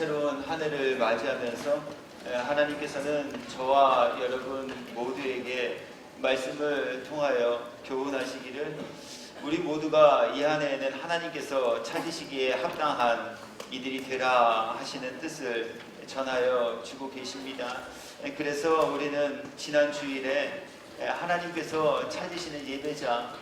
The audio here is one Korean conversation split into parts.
새로운 한 해를 맞이하면서 하나님께서는 저와 여러분 모두에게 말씀을 통하여 교훈하시기를, 우리 모두가 이 한 해에는 하나님께서 찾으시기에 합당한 이들이 되라 하시는 뜻을 전하여 주고 계십니다. 그래서 우리는 지난 주일에 하나님께서 찾으시는 예배자,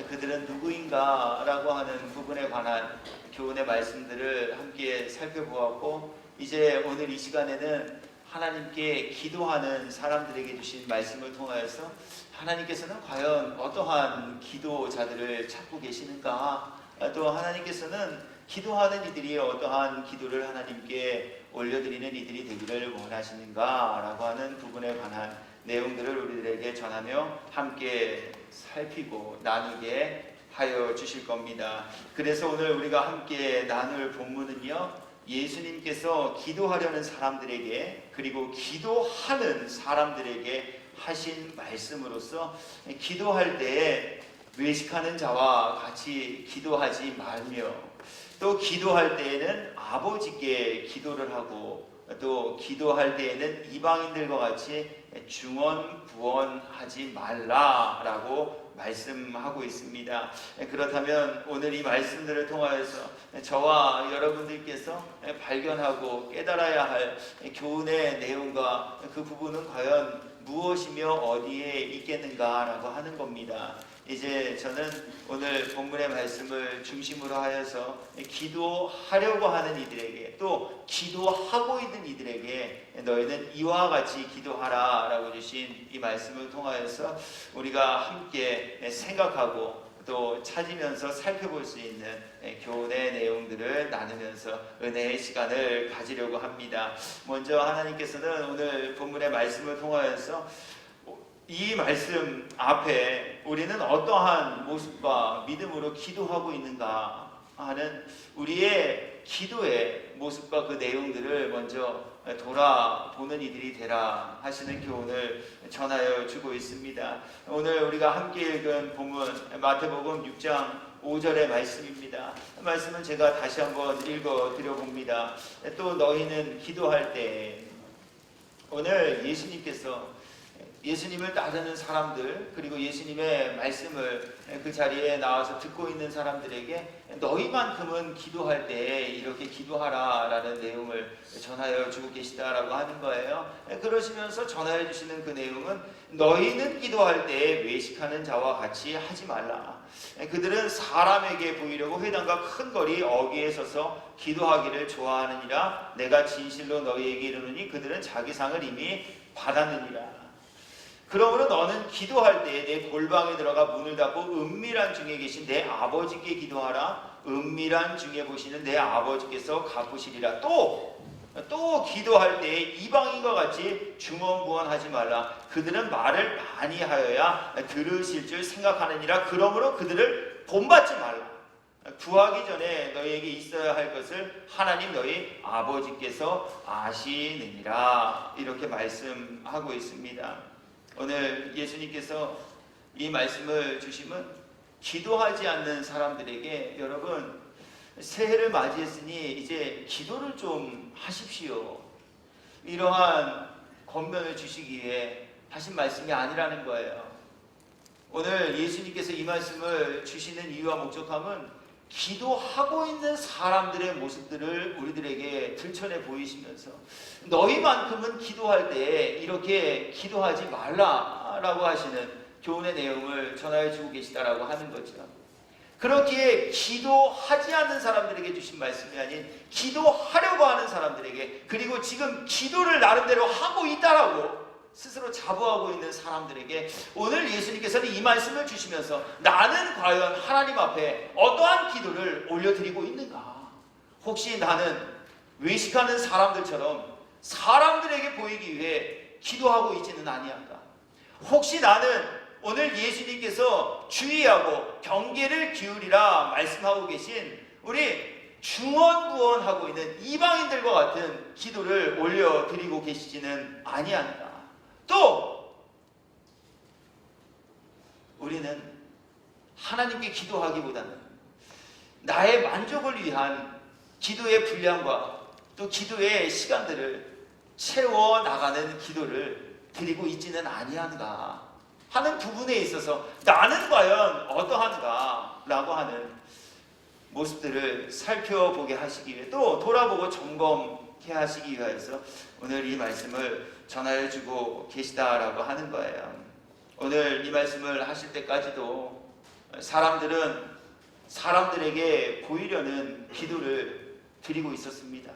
그들은 누구인가 라고 하는 부분에 관한 교훈의 말씀들을 함께 살펴보았고, 이제 오늘 이 시간에는 하나님께 기도하는 사람들에게 주신 말씀을 통하여서 하나님께서는 과연 어떠한 기도자들을 찾고 계시는가, 또 하나님께서는 기도하는 이들이 어떠한 기도를 하나님께 올려드리는 이들이 되기를 원하시는가 라고 하는 부분에 관한 내용들을 우리들에게 전하며 함께 살피고 나누게 하여 주실 겁니다. 그래서 오늘 우리가 함께 나눌 본문은요, 예수님께서 기도하려는 사람들에게, 그리고 기도하는 사람들에게 하신 말씀으로서 기도할 때에 외식하는 자와 같이 기도하지 말며, 또 기도할 때에는 아버지께 기도를 하고, 또 기도할 때에는 이방인들과 같이 중언부언하지 말라라고 말씀하고 있습니다. 그렇다면 오늘 이 말씀들을 통하여서 저와 여러분들께서 발견하고 깨달아야 할 교훈의 내용과 그 부분은 과연 무엇이며 어디에 있겠는가라고 하는 겁니다. 이제 저는 오늘 본문의 말씀을 중심으로 하여서 기도하려고 하는 이들에게, 또 기도하고 있는 이들에게 너희는 이와 같이 기도하라 라고 주신 이 말씀을 통하여서 우리가 함께 생각하고 또 찾으면서 살펴볼 수 있는 교훈의 내용들을 나누면서 은혜의 시간을 가지려고 합니다. 먼저 하나님께서는 오늘 본문의 말씀을 통하여서 이 말씀 앞에 우리는 어떠한 모습과 믿음으로 기도하고 있는가 하는 우리의 기도의 모습과 그 내용들을 먼저 돌아보는 이들이 되라 하시는 교훈을 전하여 주고 있습니다. 오늘 우리가 함께 읽은 본문 마태복음 6장 5절의 말씀입니다. 말씀은 제가 다시 한번 읽어 드려 봅니다. 또 너희는 기도할 때, 오늘 예수님을 따르는 사람들, 그리고 예수님의 말씀을 그 자리에 나와서 듣고 있는 사람들에게 너희만큼은 기도할 때 이렇게 기도하라 라는 내용을 전하여 주고 계시다라고 하는 거예요. 그러시면서 전하여 주시는 그 내용은 너희는 기도할 때 외식하는 자와 같이 하지 말라. 그들은 사람에게 보이려고 회당과 큰 거리 어귀에 서서 기도하기를 좋아하느니라. 내가 진실로 너희에게 이르노니 그들은 자기 상을 이미 받았느니라. 그러므로 너는 기도할 때에 내 골방에 들어가 문을 닫고 은밀한 중에 계신 내 아버지께 기도하라. 은밀한 중에 보시는 내 아버지께서 갚으시리라. 또 기도할 때에 이방인과 같이 중언부언하지 말라. 그들은 말을 많이 하여야 들으실 줄 생각하느니라. 그러므로 그들을 본받지 말라. 구하기 전에 너희에게 있어야 할 것을 하나님 너희 아버지께서 아시느니라. 이렇게 말씀하고 있습니다. 오늘 예수님께서 이 말씀을 주시면 기도하지 않는 사람들에게, 여러분 새해를 맞이했으니 이제 기도를 좀 하십시오, 이러한 권면을 주시기 위해 하신 말씀이 아니라는 거예요. 오늘 예수님께서 이 말씀을 주시는 이유와 목적함은 기도하고 있는 사람들의 모습들을 우리들에게 들춰내 보이시면서 너희만큼은 기도할 때 이렇게 기도하지 말라라고 하시는 교훈의 내용을 전하여 주고 계시다라고 하는 거죠. 그렇기에 기도하지 않는 사람들에게 주신 말씀이 아닌 기도하려고 하는 사람들에게, 그리고 지금 기도를 나름대로 하고 있다라고 스스로 자부하고 있는 사람들에게 오늘 예수님께서는 이 말씀을 주시면서 나는 과연 하나님 앞에 어떠한 기도를 올려드리고 있는가? 혹시 나는 외식하는 사람들처럼 사람들에게 보이기 위해 기도하고 있지는 아니한가? 혹시 나는 오늘 예수님께서 주의하고 경계를 기울이라 말씀하고 계신 우리 중언부언하고 있는 이방인들과 같은 기도를 올려드리고 계시지는 아니한가? 또 우리는 하나님께 기도하기보다는 나의 만족을 위한 기도의 분량과 또 기도의 시간들을 채워 나가는 기도를 드리고 있지는 아니한가 하는 부분에 있어서 나는 과연 어떠한가 라고 하는 모습들을 살펴보게 하시기 위해 또 돌아보고 점검해 하시기 위해서 오늘 이 말씀을 전하여 주고 계시다라고 하는 거예요. 오늘 이 말씀을 하실 때까지도 사람들은 사람들에게 보이려는 기도를 드리고 있었습니다.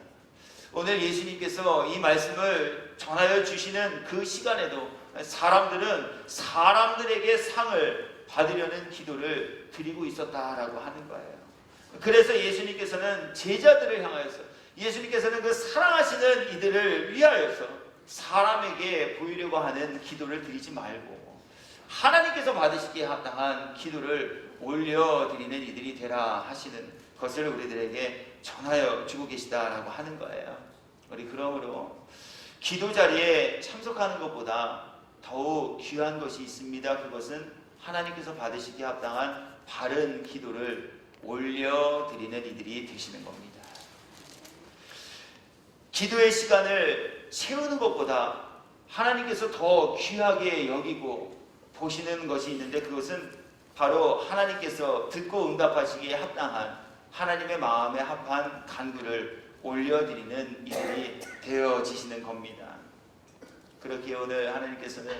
오늘 예수님께서 이 말씀을 전하여 주시는 그 시간에도 사람들은 사람들에게 상을 받으려는 기도를 드리고 있었다라고 하는 거예요. 그래서 예수님께서는 제자들을 향하여서 예수님께서는 그 사랑하시는 이들을 위하여서 사람에게 보이려고 하는 기도를 드리지 말고 하나님께서 받으시기에 합당한 기도를 올려드리는 이들이 되라 하시는 것을 우리들에게 전하여 주고 계시다라고 하는 거예요. 우리 그러므로 기도 자리에 참석하는 것보다 더욱 귀한 것이 있습니다. 그것은 하나님께서 받으시기에 합당한 바른 기도를 올려드리는 이들이 되시는 겁니다. 기도의 시간을 채우는 것보다 하나님께서 더 귀하게 여기고 보시는 것이 있는데 그것은 바로 하나님께서 듣고 응답하시기에 합당한 하나님의 마음에 합한 간구를 올려드리는 이들이 되어지시는 겁니다. 그렇게 오늘 하나님께서는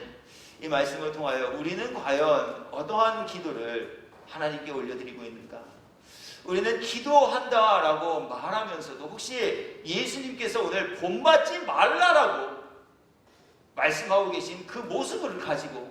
이 말씀을 통하여 우리는 과연 어떠한 기도를 하나님께 올려드리고 있는가? 우리는 기도한다라고 말하면서도 혹시 예수님께서 오늘 본받지 말라라고 말씀하고 계신 그 모습을 가지고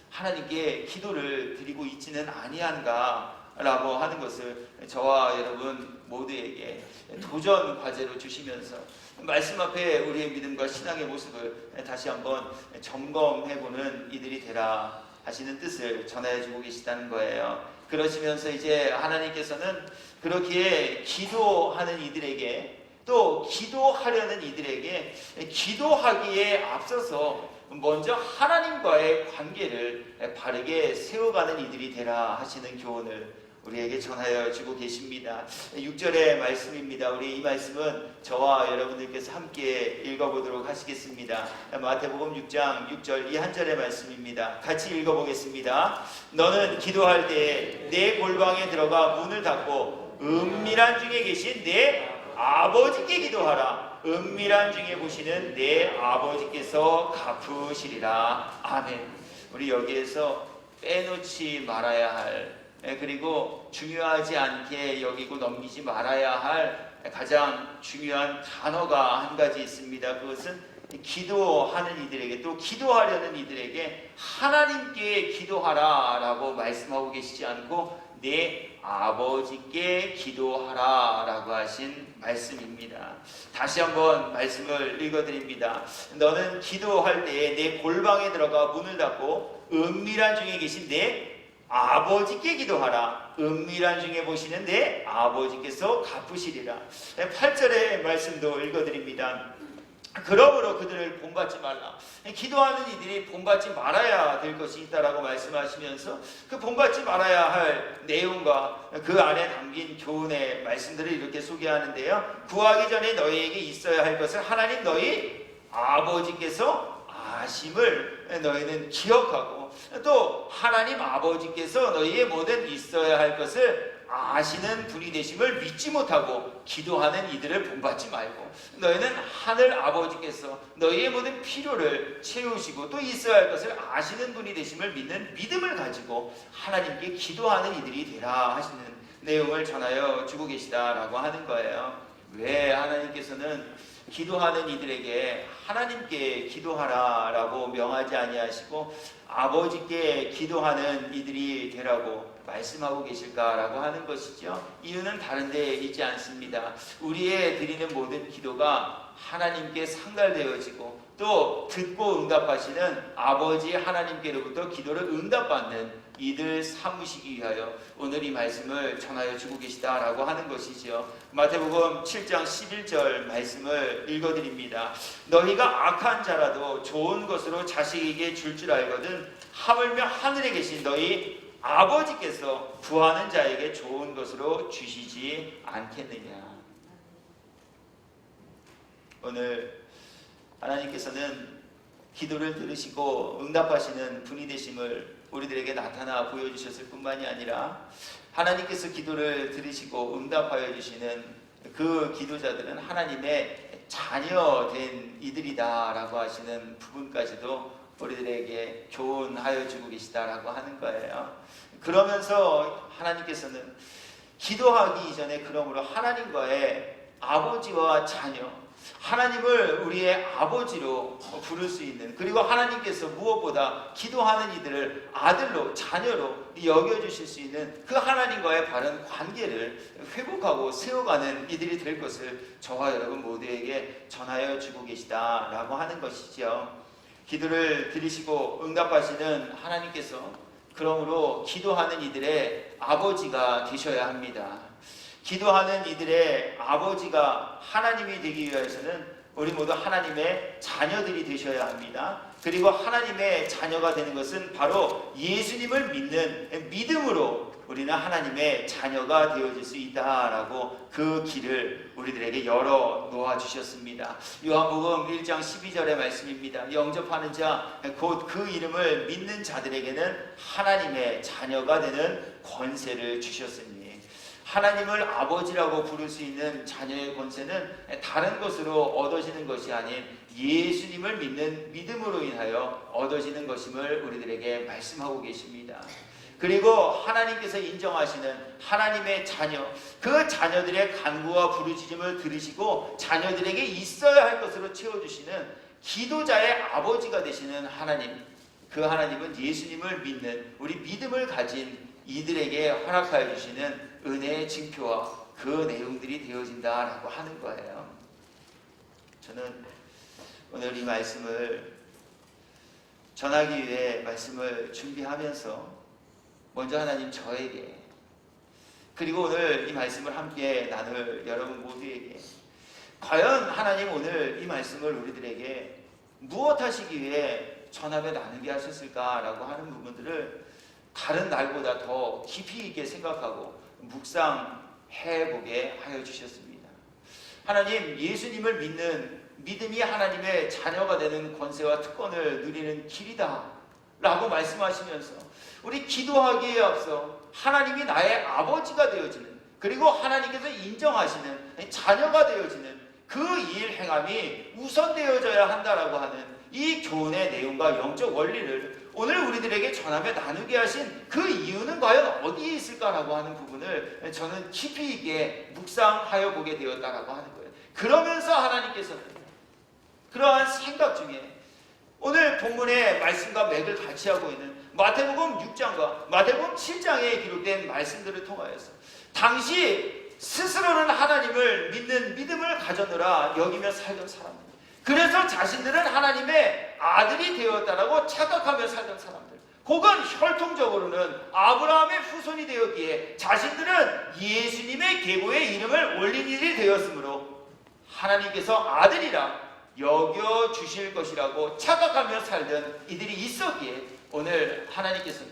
하나님께 기도를 드리고 있지는 아니한가라고 하는 것을 저와 여러분 모두에게 도전 과제로 주시면서 말씀 앞에 우리의 믿음과 신앙의 모습을 다시 한번 점검해보는 이들이 되라 하시는 뜻을 전해주고 계시다는 거예요. 그러시면서 이제 하나님께서는 그렇게 기도하는 이들에게 또 기도하려는 이들에게 기도하기에 앞서서 먼저 하나님과의 관계를 바르게 세워가는 이들이 되라 하시는 교훈을 우리에게 전하여 주고 계십니다. 6절의 말씀입니다. 우리 이 말씀은 저와 여러분들께서 함께 읽어보도록 하시겠습니다. 마태복음 6장 6절 이 한 절의 말씀입니다. 같이 읽어보겠습니다. 너는 기도할 때 내 골방에 들어가 문을 닫고 은밀한 중에 계신 내 아버지께 기도하라. 은밀한 중에 보시는 내 아버지께서 갚으시리라. 아멘. 우리 여기에서 빼놓지 말아야 할 그리고 중요하지 않게 여기고 넘기지 말아야 할 가장 중요한 단어가 한 가지 있습니다. 그것은 기도하는 이들에게 또 기도하려는 이들에게 하나님께 기도하라 라고 말씀하고 계시지 않고 내 아버지께 기도하라 라고 하신 말씀입니다. 다시 한번 말씀을 읽어드립니다. 너는 기도할 때에 내 골방에 들어가 문을 닫고 은밀한 중에 계신 내 아버지께 기도하라. 은밀한 중에 보시는 내 아버지께서 갚으시리라. 8절의 말씀도 읽어드립니다. 그러므로 그들을 본받지 말라. 기도하는 이들이 본받지 말아야 될 것이 있다라고 말씀하시면서 그 본받지 말아야 할 내용과 그 안에 담긴 교훈의 말씀들을 이렇게 소개하는데요. 구하기 전에 너희에게 있어야 할 것을 하나님 너희 아버지께서 아심을 너희는 기억하고 또 하나님 아버지께서 너희의 모든 있어야 할 것을 아시는 분이 되심을 믿지 못하고 기도하는 이들을 본받지 말고 너희는 하늘 아버지께서 너희의 모든 필요를 채우시고 또 있어야 할 것을 아시는 분이 되심을 믿는 믿음을 가지고 하나님께 기도하는 이들이 되라 하시는 내용을 전하여 주고 계시다라고 하는 거예요. 왜 하나님께서는 기도하는 이들에게 하나님께 기도하라 라고 명하지 아니하시고 아버지께 기도하는 이들이 되라고 말씀하고 계실까라고 하는 것이죠. 이유는 다른 데 있지 않습니다. 우리의 드리는 모든 기도가 하나님께 상달되어지고 또 듣고 응답하시는 아버지 하나님께로부터 기도를 응답받는 이들 삼으시기 위하여 오늘 이 말씀을 전하여 주고 계시다라고 하는 것이죠. 마태복음 7장 11절 말씀을 읽어드립니다. 너희가 악한 자라도 좋은 것으로 자식에게 줄 알거든 하물며 하늘에 계신 너희 아버지께서 구하는 자에게 좋은 것으로 주시지 않겠느냐. 오늘 하나님께서는 기도를 들으시고 응답하시는 분이 되심을 우리들에게 나타나 보여주셨을 뿐만이 아니라 하나님께서 기도를 들으시고 응답하여 주시는 그 기도자들은 하나님의 자녀된 이들이다라고 하시는 부분까지도 우리들에게 교훈하여 주고 계시다라고 하는 거예요. 그러면서 하나님께서는 기도하기 이전에 그러므로 하나님과의 아버지와 자녀, 하나님을 우리의 아버지로 부를 수 있는, 그리고 하나님께서 무엇보다 기도하는 이들을 아들로, 자녀로 여겨주실 수 있는 그 하나님과의 바른 관계를 회복하고 세워가는 이들이 될 것을 저와 여러분 모두에게 전하여 주고 계시다라고 하는 것이죠. 기도를 들으시고 응답하시는 하나님께서 그러므로 기도하는 이들의 아버지가 되셔야 합니다. 기도하는 이들의 아버지가 하나님이 되기 위해서는 우리 모두 하나님의 자녀들이 되셔야 합니다. 그리고 하나님의 자녀가 되는 것은 바로 예수님을 믿는 믿음으로 우리는 하나님의 자녀가 되어질 수 있다라고 그 길을 우리들에게 열어 놓아 주셨습니다. 요한복음 1장 12절의 말씀입니다. 영접하는 자, 곧 그 이름을 믿는 자들에게는 하나님의 자녀가 되는 권세를 주셨으니, 하나님을 아버지라고 부를 수 있는 자녀의 권세는 다른 것으로 얻어지는 것이 아닌 예수님을 믿는 믿음으로 인하여 얻어지는 것임을 우리들에게 말씀하고 계십니다. 그리고 하나님께서 인정하시는 하나님의 자녀, 그 자녀들의 간구와 부르짖음을 들으시고 자녀들에게 있어야 할 것으로 채워주시는 기도자의 아버지가 되시는 하나님, 그 하나님은 예수님을 믿는 우리 믿음을 가진 이들에게 허락하여 주시는 은혜의 징표와 그 내용들이 되어진다라고 하는 거예요. 저는 오늘 이 말씀을 전하기 위해 말씀을 준비하면서 먼저 하나님 저에게, 그리고 오늘 이 말씀을 함께 나눌 여러분 모두에게 과연 하나님 오늘 이 말씀을 우리들에게 무엇 하시기 위해 전하며 나누게 하셨을까라고 하는 부분들을 다른 날보다 더 깊이 있게 생각하고 묵상해보게 하여 주셨습니다. 하나님, 예수님을 믿는 믿음이 하나님의 자녀가 되는 권세와 특권을 누리는 길이다 라고 말씀하시면서 우리 기도하기에 앞서 하나님이 나의 아버지가 되어지는, 그리고 하나님께서 인정하시는 자녀가 되어지는 그 일 행함이 우선되어져야 한다라고 하는 이 교훈의 내용과 영적 원리를 오늘 우리들에게 전하며 나누게 하신 그 이유는 과연 어디에 있을까라고 하는 부분을 저는 깊이 있게 묵상하여 보게 되었다라고 하는 거예요. 그러면서 하나님께서는 그러한 생각 중에 오늘 본문의 말씀과 맥을 같이 하고 있는 마태복음 6장과 마태복음 7장에 기록된 말씀들을 통하여서 당시 스스로는 하나님을 믿는 믿음을 가졌노라 여기며 살던 사람들, 그래서 자신들은 하나님의 아들이 되었다라고 착각하며 살던 사람들, 혹은 혈통적으로는 아브라함의 후손이 되었기에 자신들은 예수님의 계보에 이름을 올린 일이 되었으므로 하나님께서 아들이라 여겨주실 것이라고 착각하며 살던 이들이 있었기에 오늘 하나님께서는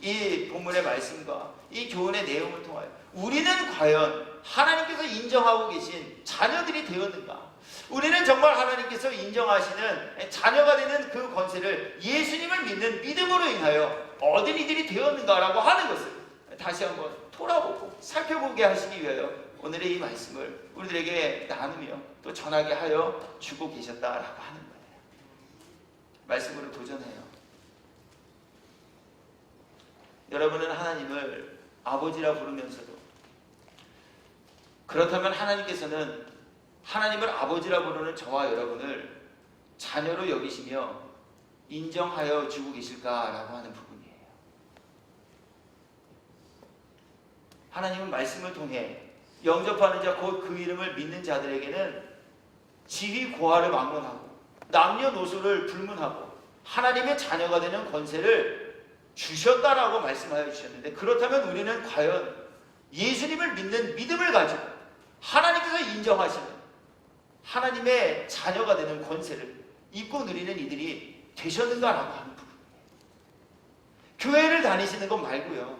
이 본문의 말씀과 이 교훈의 내용을 통하여 우리는 과연 하나님께서 인정하고 계신 자녀들이 되었는가? 우리는 정말 하나님께서 인정하시는 자녀가 되는 그 권세를 예수님을 믿는 믿음으로 인하여 얻은 이들이 되었는가라고 하는 것을 다시 한번 돌아보고 살펴보게 하시기 위하여 오늘의 이 말씀을 우리들에게 나누며 또 전하게 하여 주고 계셨다라고 하는 거예요. 말씀으로 도전해요. 여러분은 하나님을 아버지라 부르면서도, 그렇다면 하나님께서는 하나님을 아버지라 부르는 저와 여러분을 자녀로 여기시며 인정하여 주고 계실까라고 하는 부분이에요. 하나님은 말씀을 통해 영접하는 자 곧 그 이름을 믿는 자들에게는 지위 고하를 막론하고 남녀노소를 불문하고 하나님의 자녀가 되는 권세를 주셨다라고 말씀하여 주셨는데, 그렇다면 우리는 과연 예수님을 믿는 믿음을 가지고 하나님께서 인정하시는 하나님의 자녀가 되는 권세를 입고 누리는 이들이 되셨는가라고 하는 부분이에요. 교회를 다니시는 것 말고요,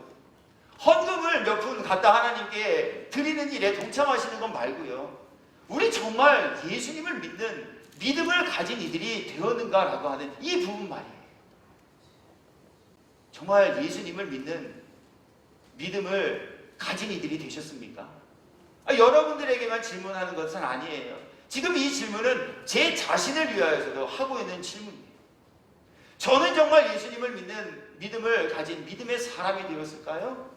헌금을 몇 푼 갖다 하나님께 드리는 일에 동참하시는 것 말고요, 우리 정말 예수님을 믿는 믿음을 가진 이들이 되었는가라고 하는 이 부분 말이에요. 정말 예수님을 믿는 믿음을 가진 이들이 되셨습니까? 여러분들에게만 질문하는 것은 아니에요. 지금 이 질문은 제 자신을 위하여서도 하고 있는 질문이에요. 저는 정말 예수님을 믿는 믿음을 가진 믿음의 사람이 되었을까요?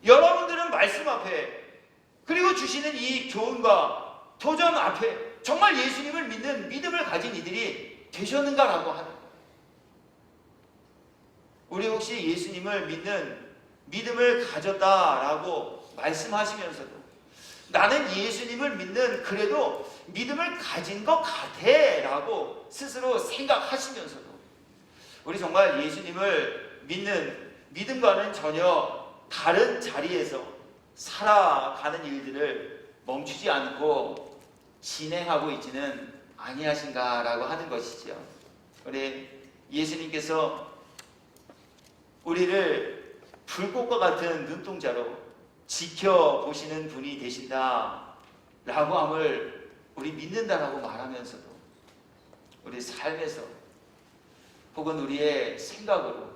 여러분들은 말씀 앞에 그리고 주시는 이 교훈과 도전 앞에 정말 예수님을 믿는 믿음을 가진 이들이 되셨는가라고 하는 거예요. 우리 혹시 예수님을 믿는 믿음을 가졌다라고 말씀하시면서도 나는 예수님을 믿는 그래도 믿음을 가진 것 같아 라고 스스로 생각하시면서도 우리 정말 예수님을 믿는 믿음과는 전혀 다른 자리에서 살아가는 일들을 멈추지 않고 진행하고 있지는 아니하신가라고 하는 것이죠. 우리 예수님께서 우리를 불꽃과 같은 눈동자로 지켜보시는 분이 되신다라고 함을 우리 믿는다라고 말하면서도 우리 삶에서 혹은 우리의 생각으로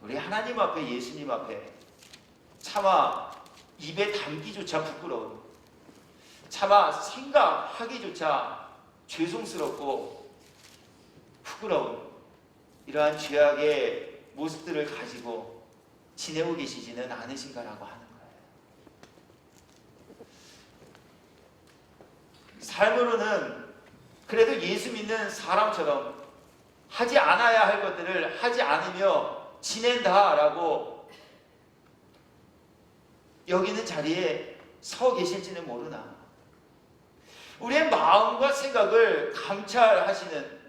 우리 하나님 앞에 예수님 앞에 차마 입에 담기조차 부끄러운 차마 생각하기조차 죄송스럽고 부끄러운 이러한 죄악의 모습들을 가지고 지내고 계시지는 않으신가라고 하는 거예요. 삶으로는 그래도 예수 믿는 사람처럼 하지 않아야 할 것들을 하지 않으며 지낸다라고 여기는 자리에 서 계실지는 모르나 우리의 마음과 생각을 감찰하시는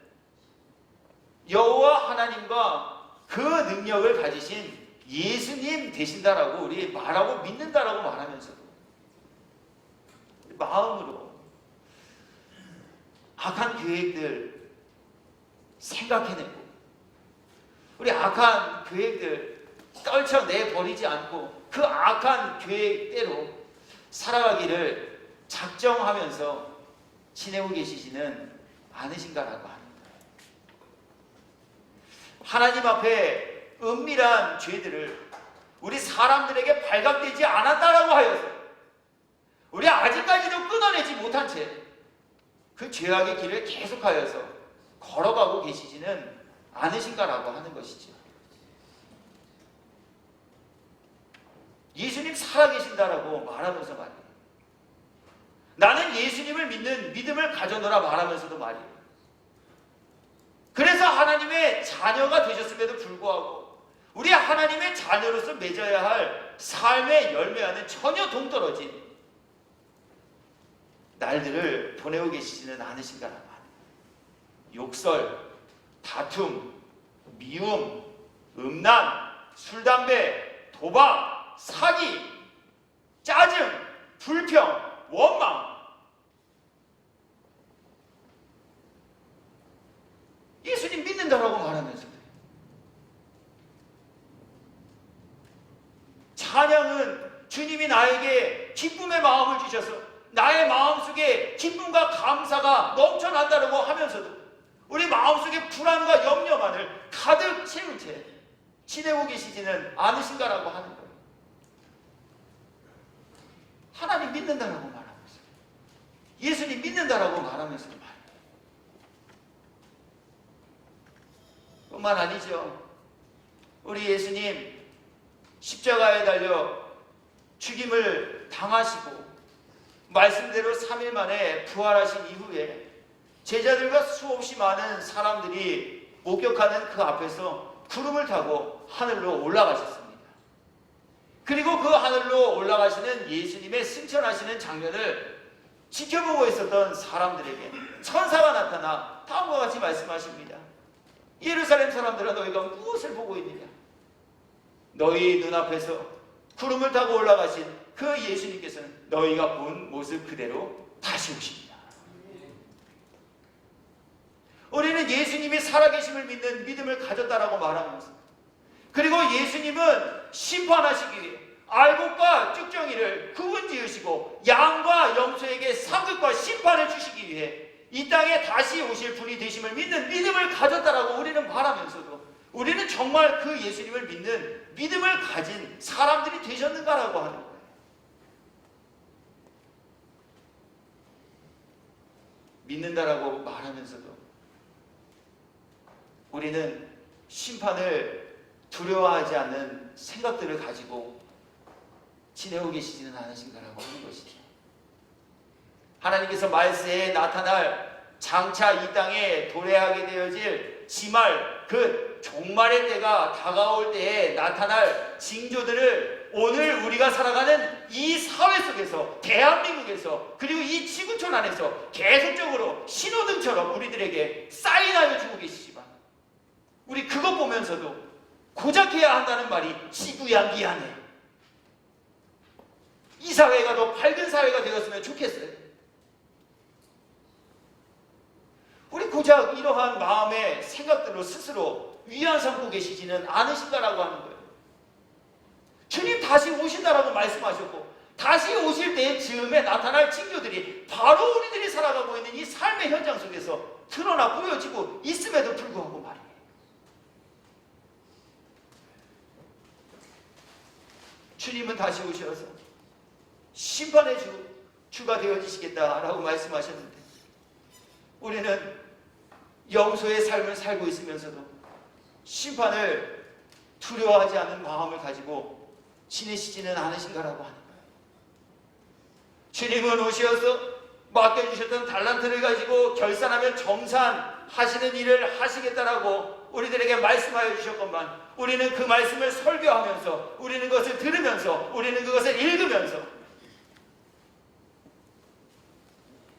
여호와 하나님과 그 능력을 가지신 예수님 되신다라고 우리 말하고 믿는다라고 말하면서도 마음으로 악한 계획들 생각해내고 우리 악한 계획들 떨쳐내버리지 않고 그 악한 계획대로 살아가기를 작정하면서 지내고 계시지는 않으신가라고 합니다. 하나님 앞에 은밀한 죄들을 우리 사람들에게 발각되지 않았다라고 하여서 우리 아직까지도 끊어내지 못한 채 그 죄악의 길을 계속하여서 걸어가고 계시지는 않으신가라고 하는 것이죠. 예수님 살아계신다라고 말하면서 말이에요. 나는 예수님을 믿는 믿음을 가져노라 말하면서도 말이에요. 그래서 하나님의 자녀가 되셨음에도 불구하고 우리 하나님의 자녀로서 맺어야 할 삶의 열매와는 전혀 동떨어진 날들을 보내고 계시지는 않으신가라고 합니다. 욕설, 다툼, 미움, 음란, 술, 담배, 도박, 사기, 짜증, 불평, 원망. 예수님 믿는다라고 말하면서 찬양은 주님이 나에게 기쁨의 마음을 주셔서 나의 마음속에 기쁨과 감사가 넘쳐난다라고 하면서도 우리 마음속에 불안과 염려만을 가득 채운 채 지내고 계시지는 않으신가라고 하는 거예요. 하나님 믿는다라고 말하면서 예수님 믿는다라고 말하면서 말이에요. 뿐만 아니죠. 우리 예수님 십자가에 달려 죽임을 당하시고 말씀대로 3일 만에 부활하신 이후에 제자들과 수없이 많은 사람들이 목격하는 그 앞에서 구름을 타고 하늘로 올라가셨습니다. 그리고 그 하늘로 올라가시는 예수님의 승천하시는 장면을 지켜보고 있었던 사람들에게 천사가 나타나 다음과 같이 말씀하십니다. 예루살렘 사람들아 너희가 무엇을 보고 있느냐? 너희 눈앞에서 구름을 타고 올라가신 그 예수님께서는 너희가 본 모습 그대로 다시 오십니다. 우리는 예수님이 살아계심을 믿는 믿음을 가졌다라고 말하면서 그리고 예수님은 심판하시기 위해 알곡과 쭉정이를 구분 지으시고 양과 염소에게 상급과 심판을 주시기 위해 이 땅에 다시 오실 분이 되심을 믿는 믿음을 가졌다라고 우리는 말하면서도 우리는 정말 그 예수님을 믿는 믿음을 가진 사람들이 되셨는가라고 하는 거예요. 믿는다라고 말하면서도 우리는 심판을 두려워하지 않는 생각들을 가지고 지내고 계시지는 않으신가라고 하는 것이죠. 하나님께서 말세에 나타날 장차 이 땅에 도래하게 되어질 지말 그 종말의 때가 다가올 때에 나타날 징조들을 오늘 우리가 살아가는 이 사회 속에서, 대한민국에서, 그리고 이 지구촌 안에서 계속적으로 신호등처럼 우리들에게 사인하여 주고 계시지만 우리 그것 보면서도 고작 해야 한다는 말이 지구야 미안해. 이 사회가 더 밝은 사회가 되었으면 좋겠어요. 우리 고작 이러한 마음의 생각들로 스스로 위안 삼고 계시지는 않으신가라고 하는 거예요. 주님 다시 오신다라고 말씀하셨고 다시 오실 때의 즈음에 나타날 징조들이 바로 우리들이 살아가고 있는 이 삶의 현장 속에서 드러나 보여지고 있음에도 불구하고 말이에요. 주님은 다시 오셔서 심판의 주가 되어지시겠다라고 말씀하셨는데 우리는 염소의 삶을 살고 있으면서도 심판을 두려워하지 않는 마음을 가지고 지내시지는 않으신가라고 하는 거예요. 주님은 오셔서 맡겨주셨던 달란트를 가지고 결산하면 정산하시는 일을 하시겠다라고 우리들에게 말씀하여 주셨건만 우리는 그 말씀을 설교하면서 우리는 그것을 들으면서 우리는 그것을 읽으면서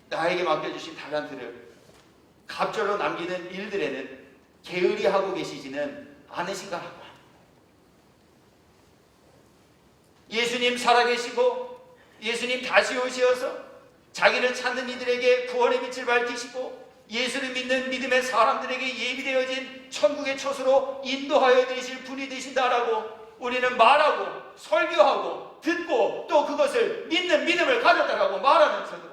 나에게 맡겨주신 달란트를 갑절로 남기는 일들에는 게으리하고 계시지는 않으신가라고 합니다. 예수님 살아계시고 예수님 다시 오시어서 자기를 찾는 이들에게 구원의 빛을 밝히시고 예수를 믿는 믿음의 사람들에게 예비되어진 천국의 처소로 인도하여 드리실 분이 되신다라고 우리는 말하고 설교하고 듣고 또 그것을 믿는 믿음을 가졌다라고 말하면서도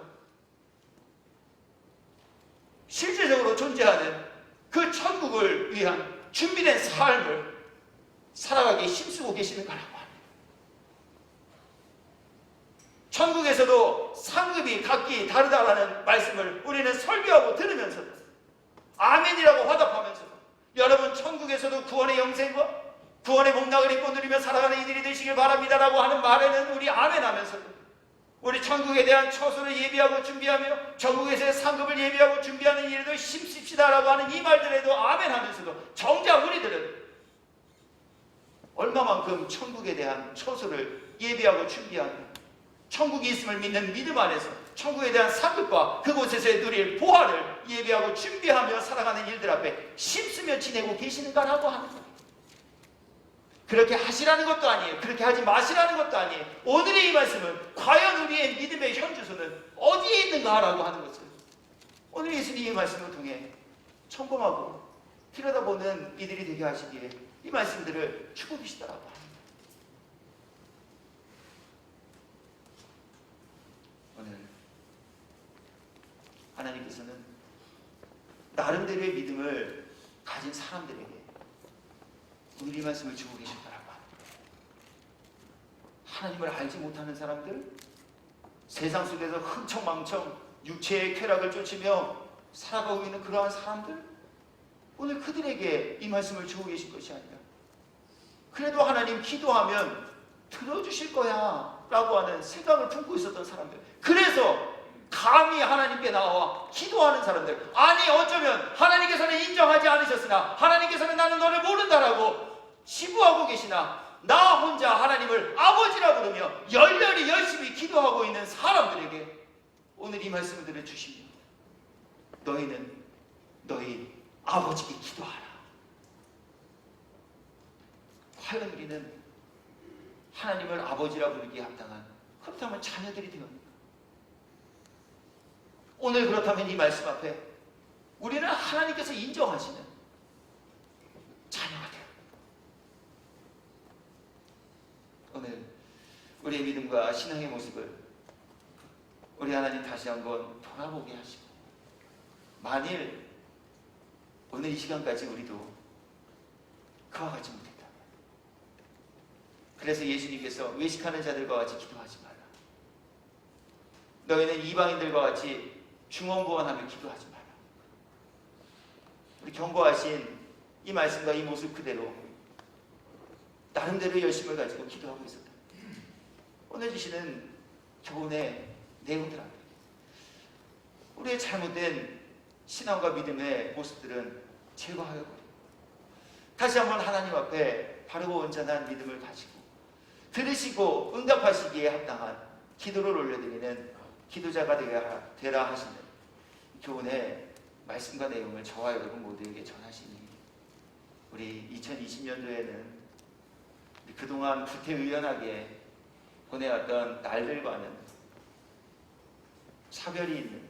실제적으로 존재하는 그 천국을 위한 준비된 삶을 살아가기에 힘쓰고 계시는 거라고 합니다. 천국에서도 상급이 각기 다르다라는 말씀을 우리는 설교하고 들으면서도 아멘이라고 화답하면서도 여러분 천국에서도 구원의 영생과 구원의 복락을 입고 누리며 살아가는 이들이 되시길 바랍니다라고 하는 말에는 우리 아멘하면서도 우리 천국에 대한 처소를 예비하고 준비하며 천국에서의 상급을 예비하고 준비하는 일에도 힘씁시다라고 하는 이 말들에도 아멘하면서도 정작 우리들은 얼마만큼 천국에 대한 처소를 예비하고 준비하며 천국이 있음을 믿는 믿음 안에서 천국에 대한 상급과 그곳에서의 누릴 보화를 예비하고 준비하며 살아가는 일들 앞에 힘쓰며 지내고 계시는가라고 하는 거예요. 그렇게 하시라는 것도 아니에요. 그렇게 하지 마시라는 것도 아니에요. 오늘의 이 말씀은 과연 우리의 믿음의 현주소는 어디에 있는가라고 하는 것을 오늘 예수님의 말씀을 통해 점검하고 들여다보는 이들이 되게 하시기에 이 말씀들을 축복하시더라고요. 오늘 하나님께서는 나름대로의 믿음을 가진 사람들에게 오늘 이 말씀을 주고 계셨더라고요. 하나님을 알지 못하는 사람들, 세상 속에서 흥청망청 육체의 쾌락을 쫓으며 살아가고 있는 그러한 사람들, 오늘 그들에게 이 말씀을 주고 계신 것이 아니라 그래도 하나님 기도하면 들어주실 거야 라고 하는 생각을 품고 있었던 사람들, 그래서 감히 하나님께 나와 기도하는 사람들, 아니 어쩌면 하나님께서는 인정하지 않으셨으나 하나님께서는 나는 너를 모른다라고 치부하고 계시나 나 혼자 하나님을 아버지라 부르며 열렬히 열심히 기도하고 있는 사람들에게 오늘 이 말씀을 들려주시며 너희는 너희 아버지께 기도하라. 과연 우리는 하나님을 아버지라 부르기에 합당한, 그렇다면 자녀들이 되었는가? 오늘 그렇다면 이 말씀 앞에 우리는 하나님께서 인정하시는 자녀가 되어 오늘 우리의 믿음과 신앙의 모습을 우리 하나님 다시 한번 돌아보게 하시고, 만일 오늘 이 시간까지 우리도 그와 같이 못했다면, 그래서 예수님께서 외식하는 자들과 같이 기도하지 마라, 너희는 이방인들과 같이 중언부언하며 기도하지 마라, 우리 경고하신 이 말씀과 이 모습 그대로 나름대로 열심을 가지고 기도하고 있었다. 오늘 주시는 교훈의 내용들 앞에 우리의 잘못된 신앙과 믿음의 모습들은 제거하여 버리고, 다시 한번 하나님 앞에 바르고 온전한 믿음을 가지고 들으시고 응답하시기에 합당한 기도를 올려드리는 기도자가 되라 하시는 교훈의 말씀과 내용을 저와 여러분 모두에게 전하시니, 우리 2020년도에는 그동안 구태의연하게 보내왔던 날들과는 차별이 있는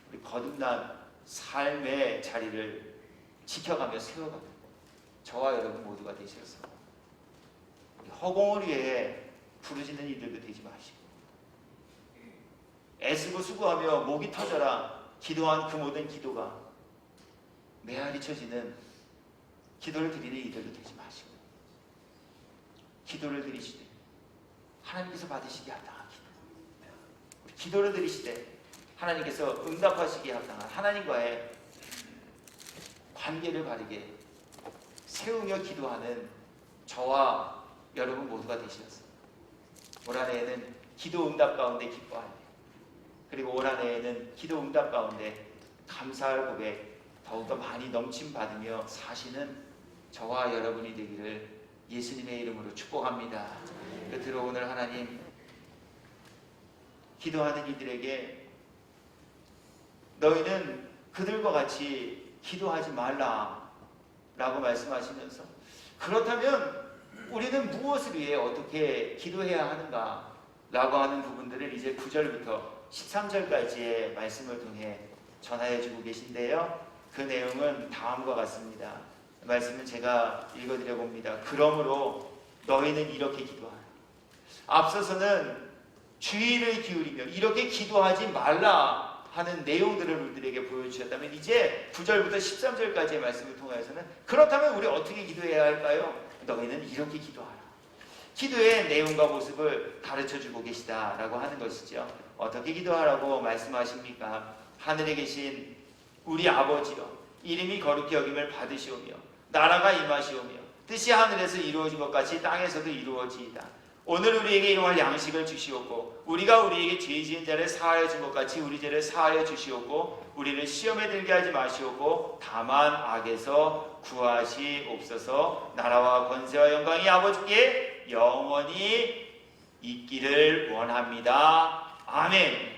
우리 거듭난 삶의 자리를 지켜가며 세워가는 저와 여러분 모두가 되셔서 허공을 위해 부르짖는 이들도 되지 마시고, 애쓰고 수고하며 목이 터져라 기도한 그 모든 기도가 메아리 쳐지는 기도를 드리는 이들도 되지 마시고, 기도를 드리시되 하나님께서 받으시기에 합당한 기도를 드리시되 하나님께서 응답하시기에 합당한 하나님과의 관계를 바르게 세우며 기도하는 저와 여러분 모두가 되시옵소서. 올 한해에는 기도 응답 가운데 기뻐하며, 그리고 올 한해에는 기도 응답 가운데 감사할 고백 더욱더 많이 넘침받으며 사시는 저와 여러분이 되기를 예수님의 이름으로 축복합니다. 끝으로 오늘 하나님, 기도하는 이들에게 너희는 그들과 같이 기도하지 말라 라고 말씀하시면서, 그렇다면 우리는 무엇을 위해 어떻게 기도해야 하는가 라고 하는 부분들을 이제 9절부터 13절까지의 말씀을 통해 전하여 주고 계신데요, 그 내용은 다음과 같습니다. 말씀은 제가 읽어드려 봅니다. 그러므로 너희는 이렇게 기도하라. 앞서서는 주의를 기울이며 이렇게 기도하지 말라 하는 내용들을 우리들에게 보여주셨다면, 이제 9절부터 13절까지의 말씀을 통해서는 그렇다면 우리 어떻게 기도해야 할까요? 너희는 이렇게 기도하라. 기도의 내용과 모습을 가르쳐주고 계시다라고 하는 것이죠. 어떻게 기도하라고 말씀하십니까? 하늘에 계신 우리 아버지여, 이름이 거룩히 여김을 받으시오며 나라가 임하시오며 뜻이 하늘에서 이루어진 것 같이 땅에서도 이루어지이다. 오늘 우리에게 일용할 양식을 주시옵고 우리가 우리에게 죄 지은 자를 사하여 준 것 같이 우리 죄를 사하여 주시옵고 우리를 시험에 들게 하지 마시옵고 다만 악에서 구하시옵소서. 나라와 권세와 영광이 아버지께 영원히 있기를 원합니다. 아멘.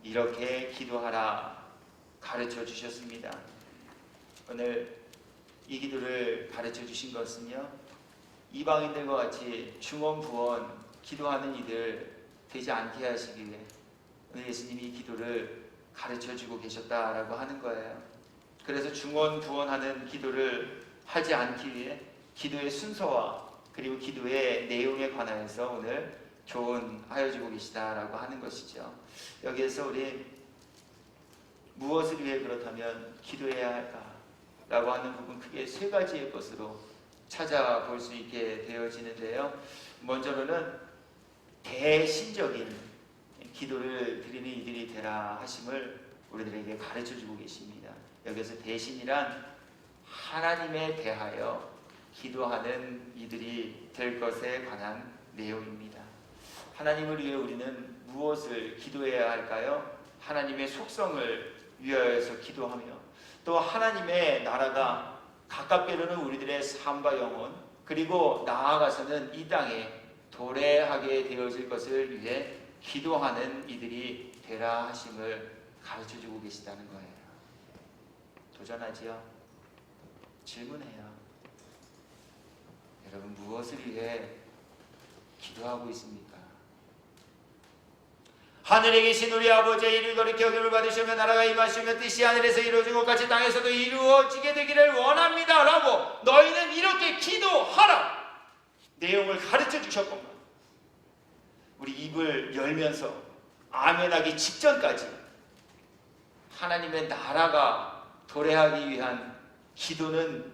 이렇게 기도하라 가르쳐 주셨습니다. 오늘 이 기도를 가르쳐 주신 것은요, 이방인들과 같이 중언부언 기도하는 이들 되지 않게 하시기 위해 오늘 예수님이 이 기도를 가르쳐 주고 계셨다라고 하는 거예요. 그래서 중언부언하는 기도를 하지 않기 위해 기도의 순서와 그리고 기도의 내용에 관하여서 오늘 교훈하여 주고 계시다라고 하는 것이죠. 여기에서 우리 무엇을 위해 그렇다면 기도해야 할까라고 하는 부분, 크게 세 가지의 것으로 찾아볼 수 있게 되어지는데요. 먼저로는 대신적인 기도를 드리는 이들이 되라 하심을 우리들에게 가르쳐주고 계십니다. 여기서 대신이란 하나님에 대하여 기도하는 이들이 될 것에 관한 내용입니다. 하나님을 위해 우리는 무엇을 기도해야 할까요? 하나님의 속성을 위하여서 기도하며, 또 하나님의 나라가 가깝게로는 우리들의 삶과 영혼, 그리고 나아가서는 이 땅에 도래하게 되어질 것을 위해 기도하는 이들이 되라 하심을 가르쳐주고 계시다는 거예요. 도전하지요? 질문해요. 여러분 무엇을 위해 기도하고 있습니까? 하늘에 계신 우리 아버지의 이름이 거룩히 여김을 받으시며 나라가 임하시며 뜻이 하늘에서 이루어진 것 같이 땅에서도 이루어지게 되기를 원합니다 라고 너희는 이렇게 기도하라 내용을 가르쳐 주셨건만, 우리 입을 열면서 아멘하기 직전까지 하나님의 나라가 도래하기 위한 기도는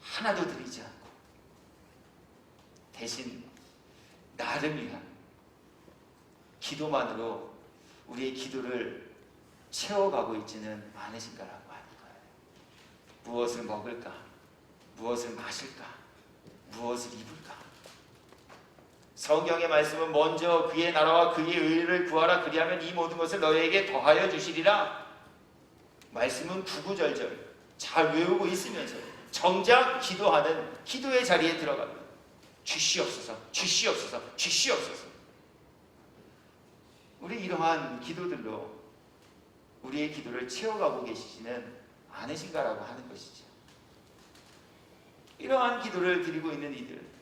하나도 드리지 않고 대신 나를 위한 기도만으로 우리의 기도를 채워가고 있지는 않으신가라고 하는 거예요. 무엇을 먹을까? 무엇을 마실까? 무엇을 입을까? 성경의 말씀은 먼저 그의 나라와 그의 의를 구하라. 그리하면 이 모든 것을 너희에게 더하여 주시리라. 말씀은 구구절절 잘 외우고 있으면서 정작 기도하는 기도의 자리에 들어가면 주시옵소서, 주시옵소서, 주시옵소서. 우리 이러한 기도들로 우리의 기도를 채워가고 계시지는 않으신가라고 하는 것이죠. 이러한 기도를 드리고 있는 이들,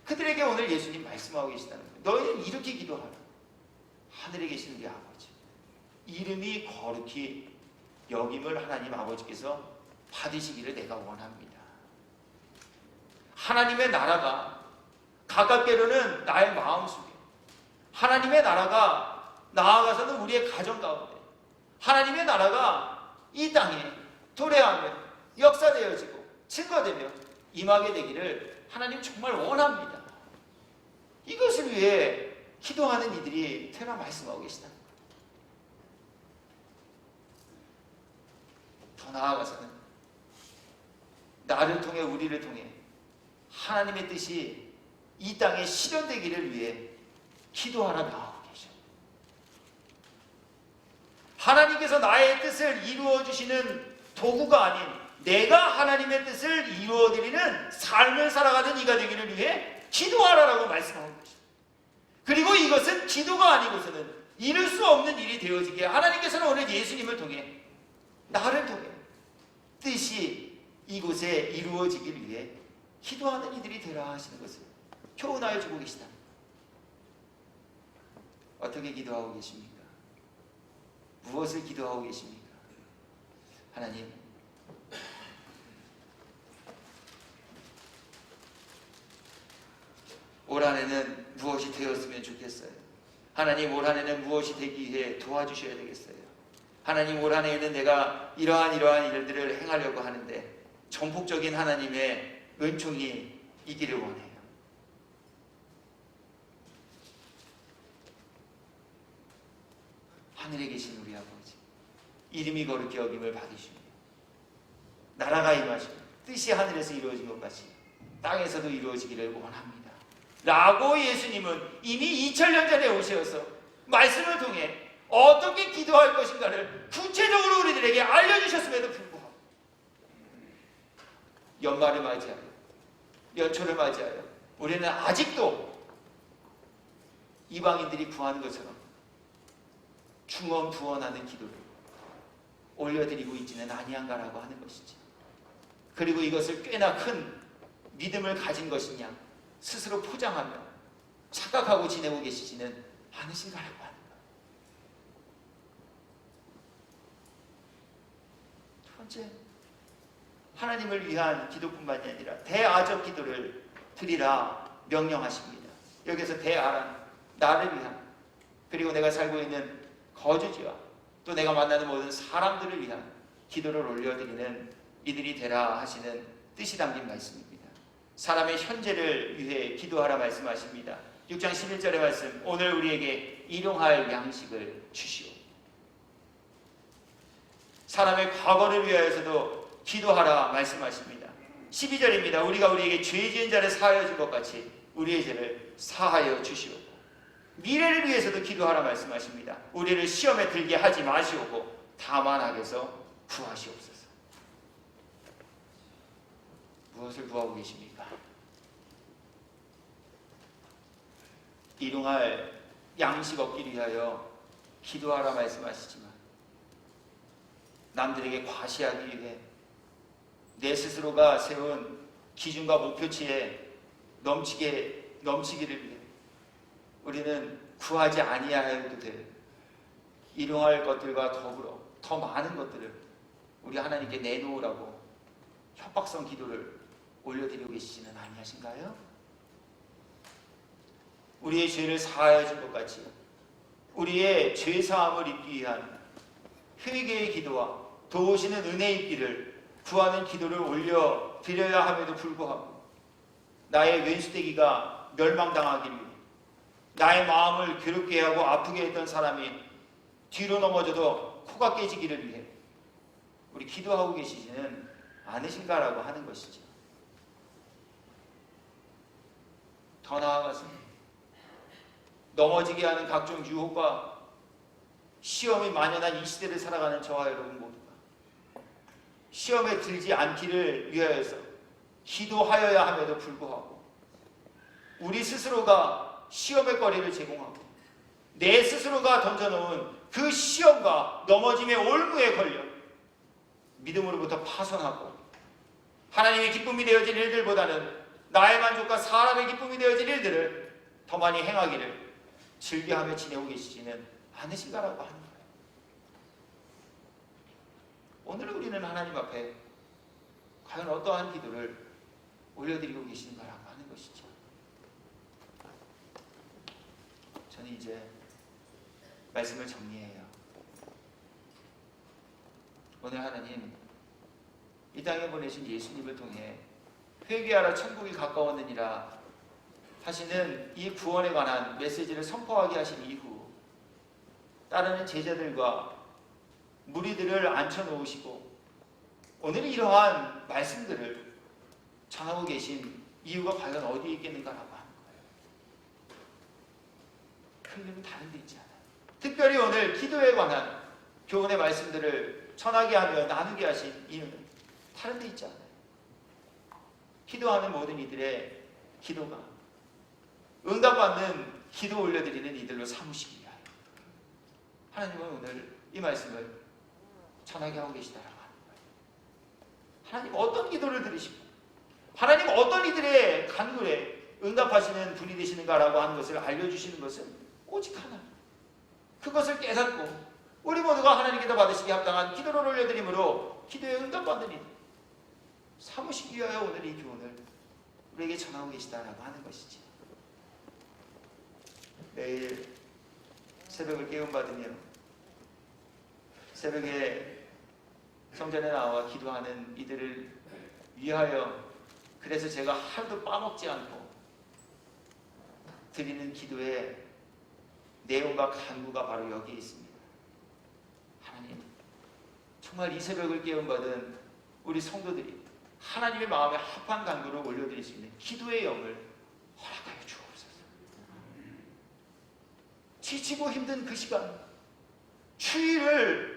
그들에게 오늘 예수님 말씀하고 계시다는 거예요. 너희는 이렇게 기도하라. 하늘에 계시는 우리 아버지, 이름이 거룩히 여김을 하나님 아버지께서 받으시기를 내가 원합니다. 하나님의 나라가 가깝게로는 나의 마음속에, 하나님의 나라가 나아가서는 우리의 가정 가운데, 하나님의 나라가 이 땅에 도래하며 역사되어지고 증거되며 임하게 되기를 하나님 정말 원합니다. 이것을 위해 기도하는 이들이 테나 말씀하고 계시다. 더 나아가서는 나를 통해 우리를 통해 하나님의 뜻이 이 땅에 실현되기를 위해 기도하라 나오고 계셔. 하나님께서 나의 뜻을 이루어 주시는 도구가 아닌 내가 하나님의 뜻을 이루어드리는 삶을 살아가는 이가 되기를 위해 기도하라라고 말씀하고 계십니다. 그리고 이것은 기도가 아니고서는 이룰 수 없는 일이 되어지게 하나님께서는 오늘 예수님을 통해 나를 통해 뜻이 이곳에 이루어지길 위해 기도하는 이들이 되라 하시는 것을 교훈하여 주고 계시다. 어떻게 기도하고 계십니까? 무엇을 기도하고 계십니까? 하나님, 올 한해는 무엇이 되었으면 좋겠어요. 하나님, 올 한해는 무엇이 되기 위해 도와주셔야 되겠어요. 하나님, 올 한해에는 내가 이러한 일들을 행하려고 하는데 전폭적인 하나님의 은총이 있기를 원해요. 하늘에 계신 우리 아버지, 이름이 거룩히 여김을 받으시며 나라가 임하시며 뜻이 하늘에서 이루어진 것 같이 땅에서도 이루어지기를 원합니다. 라고 예수님은 이미 2000년 전에 오셔서 말씀을 통해 어떻게 기도할 것인가를 구체적으로 우리들에게 알려주셨음에도 불구하고 연말을 맞이하여 연초를 맞이하여 우리는 아직도 이방인들이 구하는 것처럼 중언부언하는 기도를 올려드리고 있지는 아니한가라고 하는 것이죠. 그리고 이것을 꽤나 큰 믿음을 가진 것이냐 스스로 포장하며 착각하고 지내고 계시지는 않으신가라고 하는 것. 두 번째, 하나님을 위한 기도뿐만이 아니라 대아적 기도를 드리라 명령하십니다. 여기서 대아란 나를 위한, 그리고 내가 살고 있는 거주지와 또 내가 만나는 모든 사람들을 위한 기도를 올려드리는 이들이 되라 하시는 뜻이 담긴 말씀입니다. 사람의 현재를 위해 기도하라 말씀하십니다. 6장 11절의 말씀, 오늘 우리에게 일용할 양식을 주시오. 사람의 과거를 위하여서도 기도하라 말씀하십니다. 12절입니다. 우리가 우리에게 죄 지은 자를 사하여 준 것 같이 우리의 죄를 사하여 주시오. 미래를 위해서도 기도하라 말씀하십니다. 우리를 시험에 들게 하지 마시오고 다만 악에서 구하시옵소서. 무엇을 구하고 계십니까? 일용할 양식 얻기 위하여 기도하라 말씀하시지만 남들에게 과시하기 위해 내 스스로가 세운 기준과 목표치에 넘치기를 위해 우리는 구하지 아니하여도 될 일용할 것들과 더불어 더 많은 것들을 우리 하나님께 내놓으라고 협박성 기도를 올려드리고 계시지는 아니하신가요? 우리의 죄를 사하여 준 것 같이 우리의 죄 사함을 입기 위한 회개의 기도와 도우시는 은혜의 길을 구하는 기도를 올려 드려야 함에도 불구하고 나의 왼수대기가 멸망당하기를 위해 나의 마음을 괴롭게 하고 아프게 했던 사람이 뒤로 넘어져도 코가 깨지기를 위해 우리 기도하고 계시지는 않으신가라고 하는 것이죠. 더 나아가서 넘어지게 하는 각종 유혹과 시험이 만연한 이 시대를 살아가는 저와 여러분 모두가 시험에 들지 않기를 위하여서 기도하여야 함에도 불구하고 우리 스스로가 시험의 거리를 제공하고 내 스스로가 던져놓은 그 시험과 넘어짐의 올무에 걸려 믿음으로부터 파손하고 하나님의 기쁨이 되어질 일들보다는 나의 만족과 사람의 기쁨이 되어질 일들을 더 많이 행하기를 즐겨하며 지내고 계시지는 않으신가라고 하는 거예요. 오늘 우리는 하나님 앞에 과연 어떠한 기도를 올려드리고 계시는가라고 하는 것이죠. 저는 이제 말씀을 정리해요. 오늘 하나님 이 땅에 보내신 예수님을 통해 회개하라 천국이 가까웠느니라 하시는 이 구원에 관한 메시지를 선포하게 하신 이후 따르는 제자들과 무리들을 앉혀놓으시고 오늘 이러한 말씀들을 전하고 계신 이유가 과연 어디에 있겠는가라고 하는 거예요. 틀림은 다른 데 있지 않아요. 특별히 오늘 기도에 관한 교훈의 말씀들을 전하게 하며 나누게 하신 이유는 다른 데 있지 않아요. 기도하는 모든 이들의 기도가 응답받는 기도 올려드리는 이들로 삼으시기 위하여 하나님은 오늘 이 말씀을 전하게 하고 계시다라고 하는 거예요. 하나님 어떤 기도를 들으시고 하나님 어떤 이들의 간구에 응답하시는 분이 되시는가라고 하는 것을 알려주시는 것은 오직 하나. 그것을 깨닫고 우리 모두가 하나님께서 받으시기 합당한 기도를 올려드림으로 기도에 응답받는 일 삼으시기 위하여 오늘 이 교훈을 우리에게 전하고 계시다라고 하는 것이지. 매일 새벽을 깨움받으며 새벽에 성전에 나와 기도하는 이들을 위하여 그래서 제가 하루도 빠먹지 않고 드리는 기도의 내용과 간구가 바로 여기에 있습니다. 하나님 정말 이 새벽을 깨움받은 우리 성도들이 하나님의 마음에 합한 간구를 올려드릴 수 있는 기도의 영을 허락하여 주옵소서. 지치고 힘든 그 시간 추위를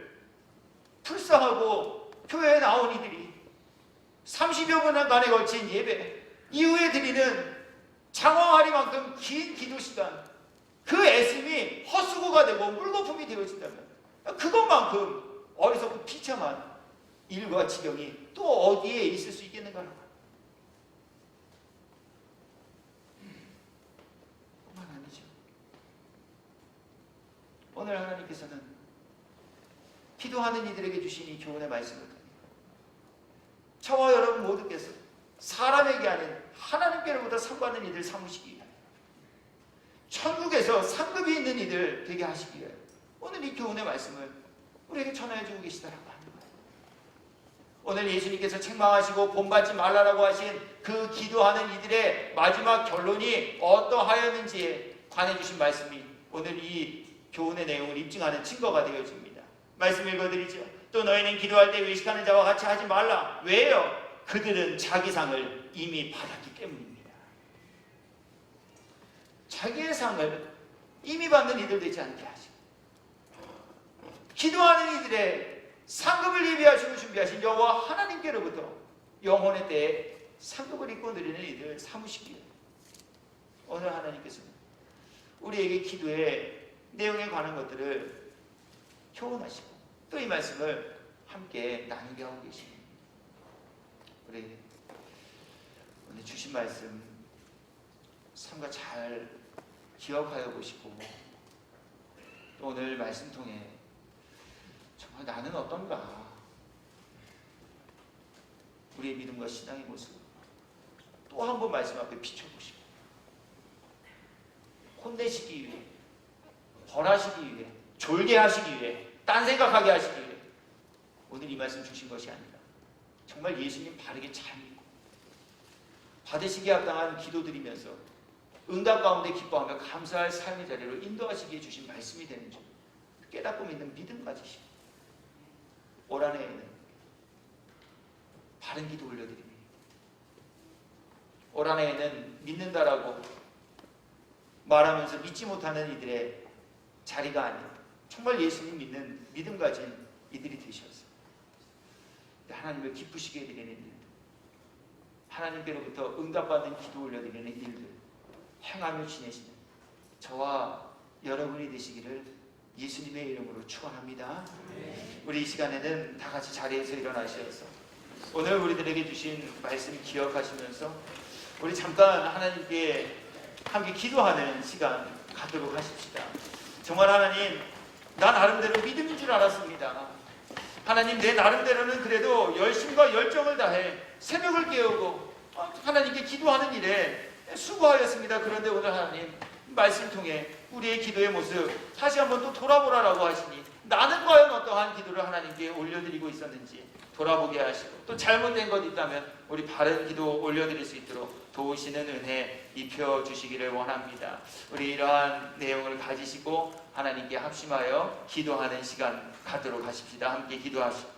불쌍하고 교회에 나온 이들이 30여 분간에 걸친 예배 이후에 드리는 장황하리만큼 긴 기도 시간 그 애씀이 헛수고가 되고 물거품이 되어진다면 그것만큼 어리석고 비참한 일과 지경이 또 어디에 있을 수 있겠는가라고. 그만 아니죠. 오늘 하나님께서는 기도하는 이들에게 주신 이 교훈의 말씀을 통해 저와 여러분 모두께서 사람에게 아닌 하나님께로부터 상받는 이들 삼으시기 위하여 천국에서 상급이 있는 이들 되게 하시기 위하여 오늘 이 교훈의 말씀을 우리에게 전하여 주고 계시다라고 하는 거예요. 오늘 예수님께서 책망하시고 본받지 말라라고 하신 그 기도하는 이들의 마지막 결론이 어떠하였는지에 관해 주신 말씀이 오늘 이 교훈의 내용을 입증하는 증거가 되어집니다. 말씀 읽어드리죠. 또 너희는 기도할 때 의식하는 자와 같이 하지 말라. 왜요? 그들은 자기 상을 이미 받았기 때문입니다. 자기의 상을 이미 받는 이들 되지 않게 하시고 기도하는 이들의 상급을 예비하시고 준비하신 여호와 하나님께로부터 영혼의 때에 상급을 입고 누리는 이들을 삼으시기 위해 오늘 하나님께서는 우리에게 기도의 내용에 관한 것들을 교훈하시고 또 이 말씀을 함께 나누게 하고 계십니다. 우리 오늘 주신 말씀 삼가 잘 기억하여 보시고 또 오늘 말씀 통해 정말 나는 어떤가 우리의 믿음과 신앙의 모습 또 한 번 말씀 앞에 비춰보시고 혼내시기 위해, 벌하시기 위해, 졸게 하시기 위해, 딴 생각하게 하시기 위해 오늘 이 말씀 주신 것이 아니라 정말 예수님 바르게 잘 믿고 받으시기에 합당한 기도 드리면서 응답 가운데 기뻐하며 감사할 삶의 자리로 인도하시기에 주신 말씀이 되는 줄 깨닫고 믿는 믿음 가지시고 올 한 해에는 바른 기도 올려드리며 올 한 해에는 믿는다라고 말하면서 믿지 못하는 이들의 자리가 아닌 정말 예수님 믿는 믿음 가진 이들이 되셔서 하나님을 기쁘시게 해드리는 일들, 하나님께로부터 응답받는 기도 올려드리는 일들 행하며 지내시는 저와 여러분이 되시기를 예수님의 이름으로 축원합니다. 우리 이 시간에는 다 같이 자리에서 일어나셔서 오늘 우리들에게 주신 말씀 기억하시면서 우리 잠깐 하나님께 함께 기도하는 시간 갖도록 하십시다. 정말 하나님, 나 나름대로 믿음인 줄 알았습니다. 하나님, 내 나름대로는 그래도 열심과 열정을 다해 새벽을 깨우고 하나님께 기도하는 일에 수고하였습니다. 그런데 오늘 하나님 말씀 통해 우리의 기도의 모습 다시 한번 또 돌아보라라고 하시니 나는 과연 어떠한 기도를 하나님께 올려드리고 있었는지 돌아보게 하시고 또 잘못된 것 있다면 우리 바른 기도 올려드릴 수 있도록 도우시는 은혜 입혀주시기를 원합니다. 우리 이러한 내용을 가지시고 하나님께 합심하여 기도하는 시간 갖도록 하십시다. 함께 기도하십시다.